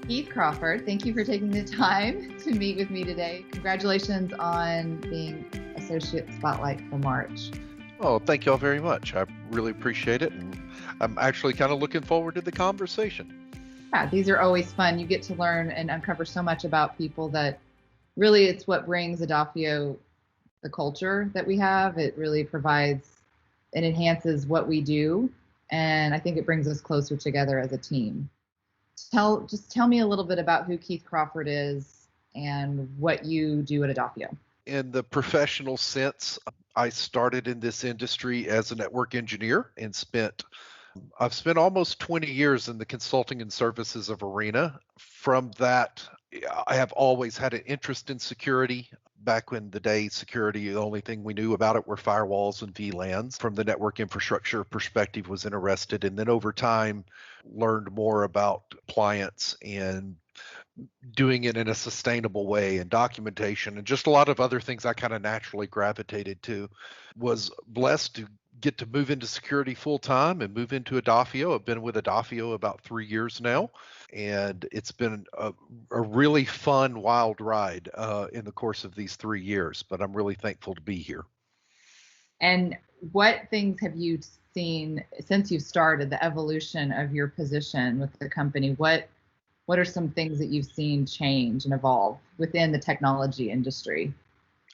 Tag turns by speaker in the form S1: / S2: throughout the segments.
S1: Keith Crawford, thank you for taking the time to meet with me today. Congratulations on being Associate Spotlight for March.
S2: Oh, thank you all very much. I really appreciate it. And I'm actually kind of looking forward to the conversation.
S1: Yeah, these are always fun. You get to learn and uncover so much about people that really it's what brings Edafio the culture that we have. It really provides and enhances what we do. And I think it brings us closer together as a team. Tell me a little bit about who Keith Crawford is and what you do at Edafio.
S2: In the professional sense, I started in this industry as a network engineer and I've spent almost 20 years in the consulting and services of arena. From that, I have always had an interest in security. Back in the day, security, the only thing we knew about it were firewalls and VLANs. From the network infrastructure perspective, was interested, and then over time, learned more about clients and doing it in a sustainable way and documentation and just a lot of other things I kind of naturally gravitated to. Was blessed to get to move into security full time and move into Edafio. I've been with Edafio about 3 years now, and it's been a really fun, wild ride in the course of these 3 years, but I'm really thankful to be here.
S1: And what things have you seen since you've started the evolution of your position with the company? What are some things that you've seen change and evolve within the technology industry?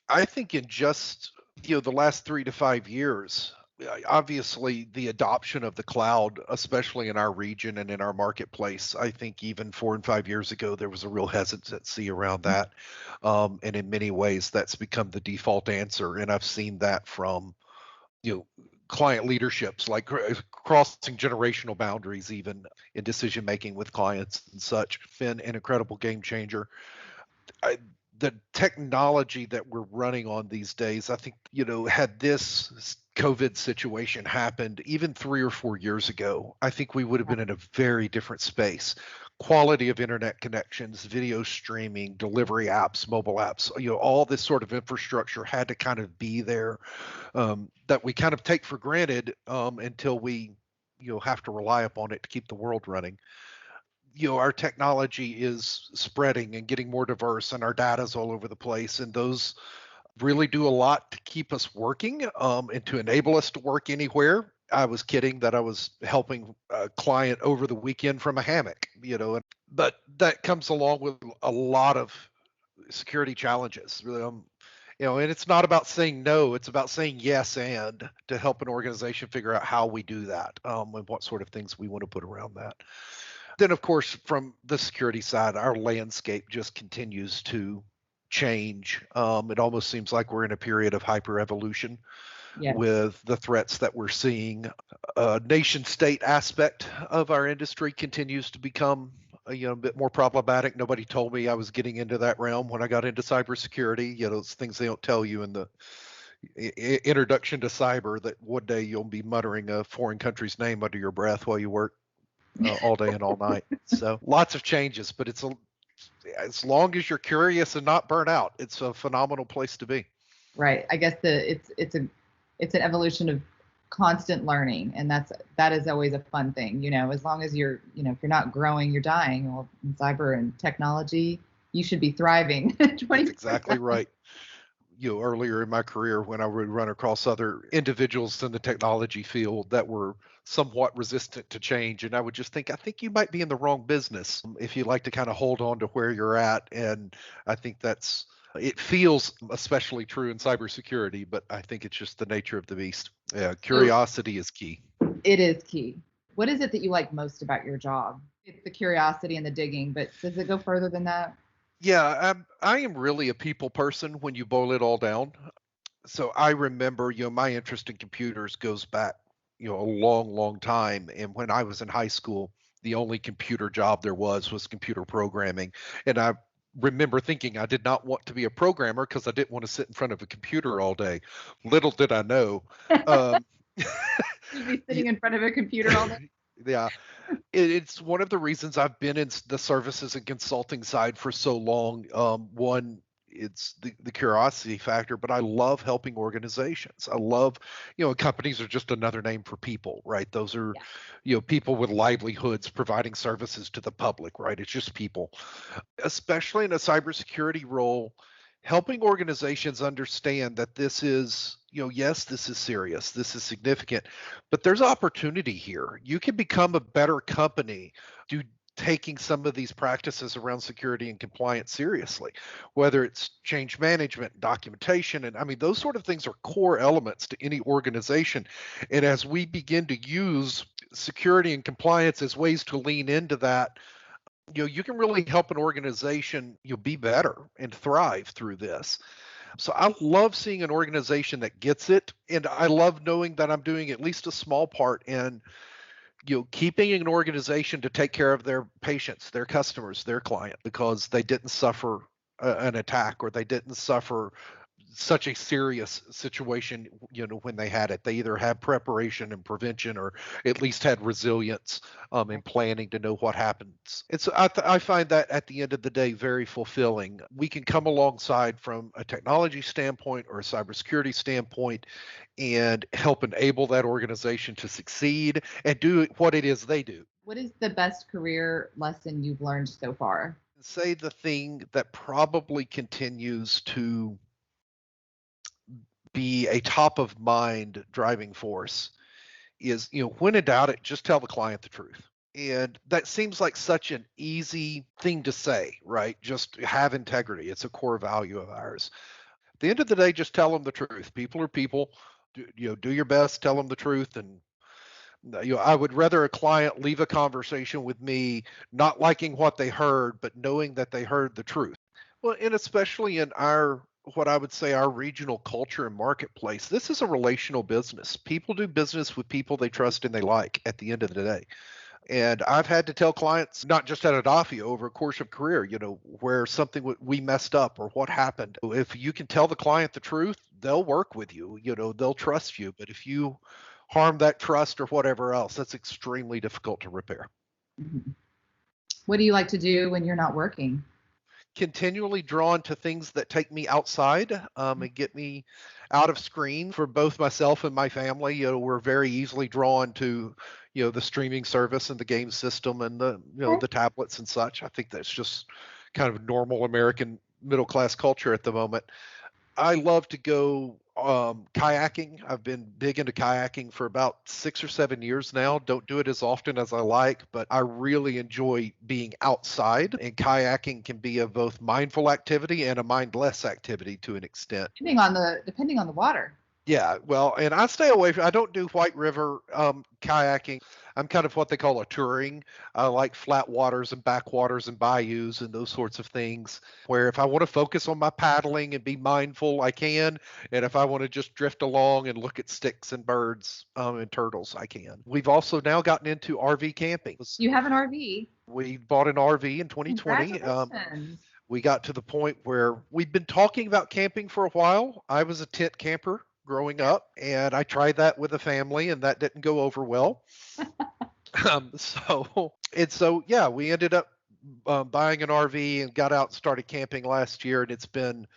S2: I think in just the last 3 to 5 years, obviously the adoption of the cloud, especially in our region and in our marketplace, I think even 4 and 5 years ago, there was a real hesitancy around that. And in many ways, that's become the default answer. And I've seen that from, client leaderships, like crossing generational boundaries, even in decision making with clients and such. Been an incredible game changer. The technology that we're running on these days, I think, had this COVID situation happened even 3 or 4 years ago, I think we would have been in a very different space. Quality of internet connections, video streaming, delivery apps, mobile apps, all this sort of infrastructure had to kind of be there, that we kind of take for granted until we, have to rely upon it to keep the world running. Our technology is spreading and getting more diverse, and our data's all over the place, and those really do a lot to keep us working and to enable us to work anywhere. I was kidding that I was helping a client over the weekend from a hammock, but that comes along with a lot of security challenges. And it's not about saying no, it's about saying yes, and to help an organization figure out how we do that and what sort of things we want to put around that. Then, of course, from the security side, our landscape just continues to change. It almost seems like we're in a period of hyper evolution. Yes. With the threats that we're seeing. Nation state aspect of our industry continues to become a bit more problematic. Nobody told me I was getting into that realm when I got into cybersecurity. Those things they don't tell you in the introduction to cyber, that one day you'll be muttering a foreign country's name under your breath while you work all day and all night. So lots of changes, but as long as you're curious and not burnt out, it's a phenomenal place to be.
S1: Right. I guess it's an evolution of constant learning, and that is always a fun thing. As long as you're, if you're not growing, you're dying. Well, in cyber and technology, you should be thriving.
S2: That's exactly right. Earlier in my career, when I would run across other individuals in the technology field that were somewhat resistant to change, and I would just think, I think you might be in the wrong business if you like to kind of hold on to where you're at. And I think it feels especially true in cybersecurity, but I think it's just the nature of the beast. Curiosity is key.
S1: It is key. What is it that you like most about your job? It's the curiosity and the digging, but does it go further than that?
S2: Yeah, I am really a people person when you boil it all down. So I remember, my interest in computers goes back, a long, long time. And when I was in high school, the only computer job there was computer programming. And I remember thinking I did not want to be a programmer because I didn't want to sit in front of a computer all day. Little did I know.
S1: You'd be sitting in front of a computer all day.
S2: Yeah. It's one of the reasons I've been in the services and consulting side for so long. One, it's the curiosity factor, but I love helping organizations. I love, companies are just another name for people, right? Those are,
S1: Yeah.
S2: People with livelihoods providing services to the public, right? It's just people, especially in a cybersecurity role, helping organizations understand that this is, yes, this is serious, this is significant, but there's opportunity here. You can become a better company do taking some of these practices around security and compliance seriously, whether it's change management, documentation, and I mean, those sort of things are core elements to any organization. And as we begin to use security and compliance as ways to lean into that, you can really help an organization be better and thrive through this. So I love seeing an organization that gets it, and I love knowing that I'm doing at least a small part in keeping an organization to take care of their patients, their customers, their client, because they didn't suffer an attack, or they didn't suffer such a serious situation, when they had it. They either had preparation and prevention, or at least had resilience in planning to know what happens. And so I find that at the end of the day very fulfilling. We can come alongside from a technology standpoint or a cybersecurity standpoint and help enable that organization to succeed and do what it is they do.
S1: What is the best career lesson you've learned so far?
S2: Say the thing that probably continues to be a top of mind driving force is, when in doubt, just tell the client the truth. And that seems like such an easy thing to say, right? Just have integrity. It's a core value of ours. At the end of the day, just tell them the truth. People are people. Do your best, tell them the truth. And I would rather a client leave a conversation with me not liking what they heard, but knowing that they heard the truth. Well, and especially in what I would say our regional culture and marketplace, this is a relational business. People do business with people they trust and they like at the end of the day. And I've had to tell clients, not just at Edafio, over a course of career, where something we messed up or what happened. If you can tell the client the truth, they'll work with you, they'll trust you. But if you harm that trust or whatever else, that's extremely difficult to repair.
S1: Mm-hmm. What do you like to do when you're not working?
S2: Continually drawn to things that take me outside and get me out of screen. For both myself and my family, we're very easily drawn to the streaming service and the game system and the tablets and such. I think that's just kind of normal American middle class culture at the moment. I love to go kayaking. I've been big into kayaking for about 6 or 7 years now. Don't do it as often as I like, but I really enjoy being outside. And kayaking can be a both mindful activity and a mindless activity to an extent.
S1: Depending on the water.
S2: Yeah, well, and I stay away I don't do white river kayaking. I'm kind of what they call a touring. I like flat waters and backwaters and bayous and those sorts of things, where if I want to focus on my paddling and be mindful, I can. And if I want to just drift along and look at sticks and birds and turtles, I can. We've also now gotten into RV camping.
S1: You have an RV?
S2: We bought an RV in 2020.
S1: Congratulations.
S2: We got to the point where we'd been talking about camping for a while. I was a tent camper growing up, and I tried that with a family, and that didn't go over well. So yeah, we ended up buying an RV and got out and started camping last year, and it's been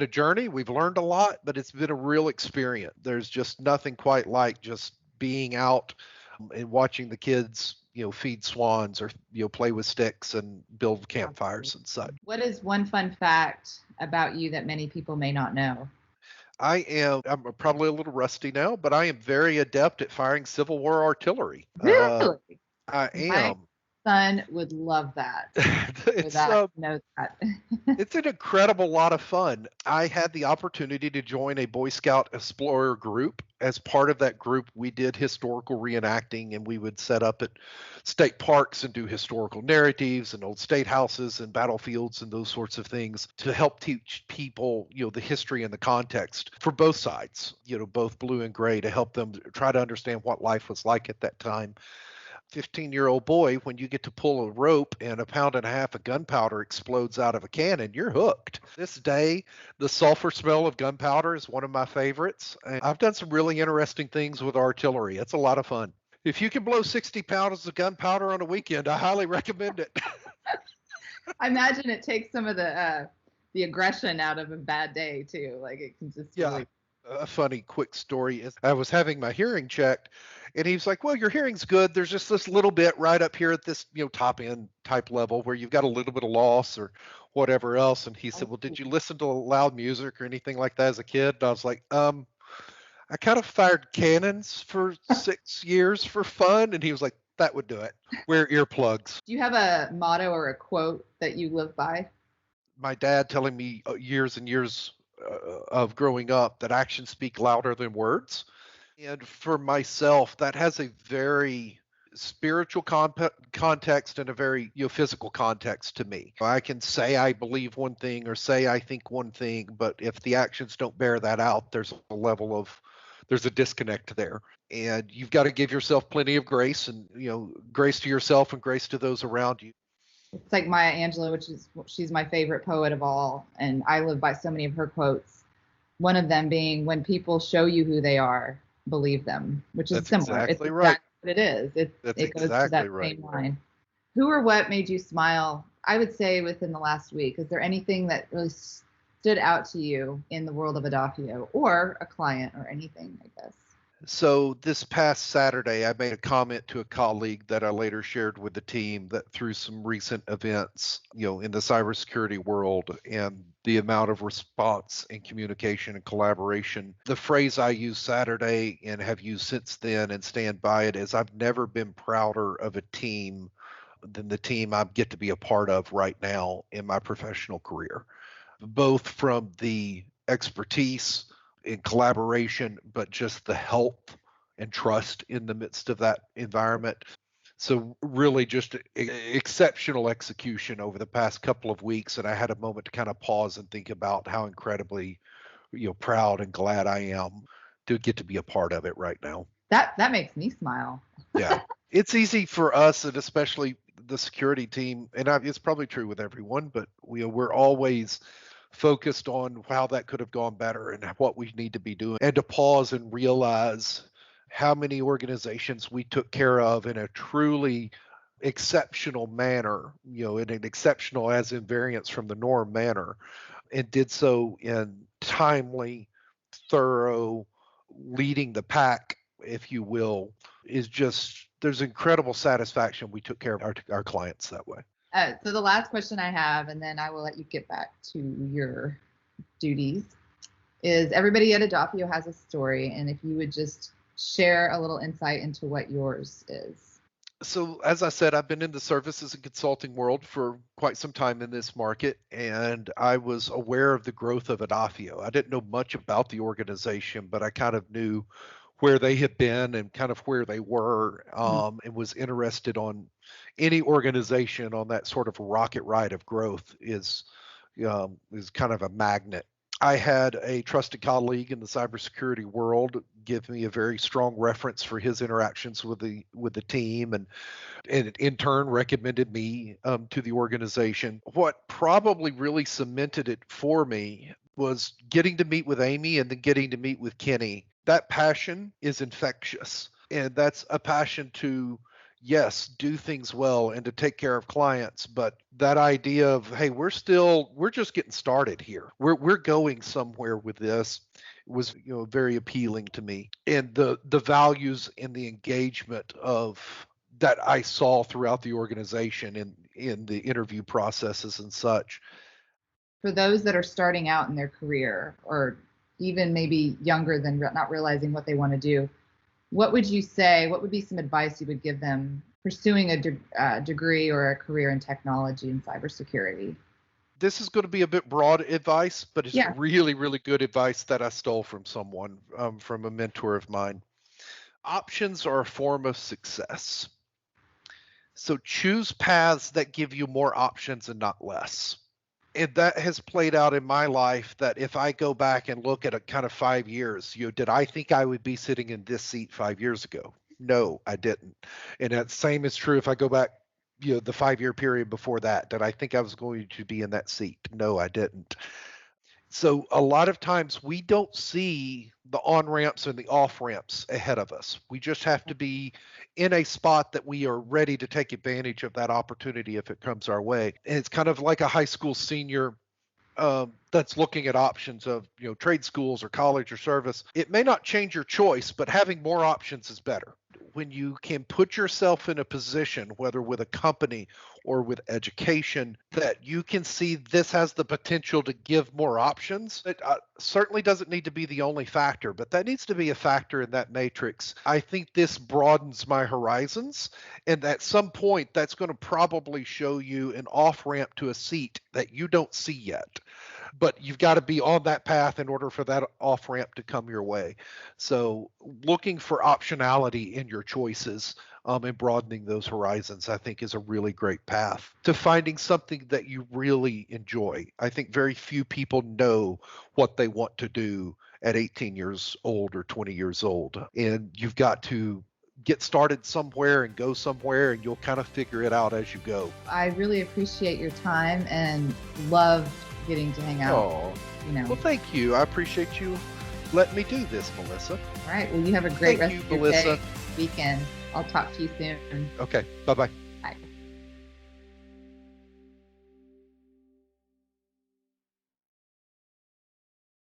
S2: a journey. We've learned a lot, but it's been a real experience. There's just nothing quite like just being out and watching the kids feed swans or play with sticks and build campfires and such.
S1: What is one fun fact about you that many people may not know?
S2: I'm probably a little rusty now, but I am very adept at firing Civil War artillery.
S1: Really?
S2: I am.
S1: My son would love that.
S2: It's it's an incredible lot of fun. I had the opportunity to join a Boy Scout Explorer group. As part of that group, we did historical reenacting, and we would set up at state parks and do historical narratives and old state houses and battlefields and those sorts of things to help teach people, the history and the context for both sides, both blue and gray, to help them try to understand what life was like at that time. 15-year-old boy, when you get to pull a rope and 1.5 pounds of gunpowder explodes out of a cannon, you're hooked. This day, the sulfur smell of gunpowder is one of my favorites. And I've done some really interesting things with artillery. It's a lot of fun. If you can blow 60 pounds of gunpowder on a weekend, I highly recommend it.
S1: I imagine it takes some of the the aggression out of a bad day too. Like it can just
S2: Yeah.
S1: really.
S2: A funny quick story is I was having my hearing checked and he's like, well, your hearing's good. There's just this little bit right up here at this, top end type level where you've got a little bit of loss or whatever else. And he said, well, did you listen to loud music or anything like that as a kid? And I was like, I kind of fired cannons for 6 years for fun. And he was like, that would do it. Wear earplugs.
S1: Do you have a motto or a quote that you live by?
S2: My dad telling me years and years of growing up that actions speak louder than words. And for myself, that has a very spiritual context and a very physical context to me. I can say I believe one thing or say I think one thing, but if the actions don't bear that out, there's a disconnect there. And you've got to give yourself plenty of grace and grace to yourself and grace to those around you.
S1: It's like Maya Angelou, she's my favorite poet of all, and I live by so many of her quotes. One of them being, when people show you who they are, believe them, which is similar.
S2: Exactly
S1: it's
S2: right.
S1: exactly what it is. It goes to that
S2: right.
S1: same line. Who or what made you smile? I would say within the last week. Is there anything that really stood out to you in the world of Edafio, or a client, or anything, I guess?
S2: So this past Saturday, I made a comment to a colleague that I later shared with the team that through some recent events, in the cybersecurity world and the amount of response and communication and collaboration, the phrase I used Saturday and have used since then and stand by it is I've never been prouder of a team than the team I get to be a part of right now in my professional career, both from the expertise in collaboration, but just the help and trust in the midst of that environment. So really just exceptional execution over the past couple of weeks. And I had a moment to kind of pause and think about how incredibly, proud and glad I am to get to be a part of it right now.
S1: That makes me smile.
S2: Yeah. It's easy for us, and especially the security team, and it's probably true with everyone, but we're always focused on how that could have gone better and what we need to be doing, and to pause and realize how many organizations we took care of in a truly exceptional manner, in an exceptional as in variance from the norm manner, and did so in timely, thorough, leading the pack, if you will, is just, there's incredible satisfaction we took care of our clients that way.
S1: So the last question I have, and then I will let you get back to your duties, is everybody at Edafio has a story, and if you would just share a little insight into what yours is.
S2: So as I said, I've been in the services and consulting world for quite some time in this market, and I was aware of the growth of Edafio. I didn't know much about the organization, but I kind of knew where they had been and kind of where they were, and was interested on any organization on that sort of rocket ride of growth is kind of a magnet. I had a trusted colleague in the cybersecurity world give me a very strong reference for his interactions with the team, and in turn recommended me to the organization. What probably really cemented it for me was getting to meet with Amy and then getting to meet with Kenny. That passion is infectious, and that's a passion to, yes, do things well and to take care of clients, but that idea of, hey, we're just getting started here. We're going somewhere with this was, very appealing to me. And the values and the engagement of that I saw throughout the organization in the interview processes and such.
S1: For those that are starting out in their career, or even maybe younger than not realizing what they want to do, what would you say, what would be some advice you would give them pursuing a degree or a career in technology and cybersecurity?
S2: This is going to be a bit broad advice, but it's really, really good advice that I stole from someone, from a mentor of mine. Options are a form of success. So choose paths that give you more options and not less. And that has played out in my life, that if I go back and look at a kind of 5 years, did I think I would be sitting in this seat 5 years ago? No, I didn't. And that same is true if I go back, the 5-year period before that. Did I think I was going to be in that seat? No, I didn't. So a lot of times we don't see the on-ramps and the off-ramps ahead of us. We just have to be in a spot that we are ready to take advantage of that opportunity if it comes our way. And it's kind of like a high school senior that's looking at options of trade schools or college or service, it may not change your choice, but having more options is better. When you can put yourself in a position, whether with a company or with education, that you can see this has the potential to give more options, it certainly doesn't need to be the only factor, but that needs to be a factor in that matrix. I think this broadens my horizons, and at some point, that's going to probably show you an off ramp to a seat that you don't see yet. But you've got to be on that path in order for that off ramp to come your way. So looking for optionality in your choices and broadening those horizons, I think, is a really great path to finding something that you really enjoy. I think very few people know what they want to do at 18 years old or 20 years old. And you've got to get started somewhere and go somewhere, and you'll kind of figure it out as you go.
S1: I really appreciate your time and loved getting to hang out.
S2: Oh, well, thank you. I appreciate you letting me do this, Melissa.
S1: All right. Well, you have a great rest of your day, weekend. I'll talk to you soon.
S2: Okay. Bye-bye.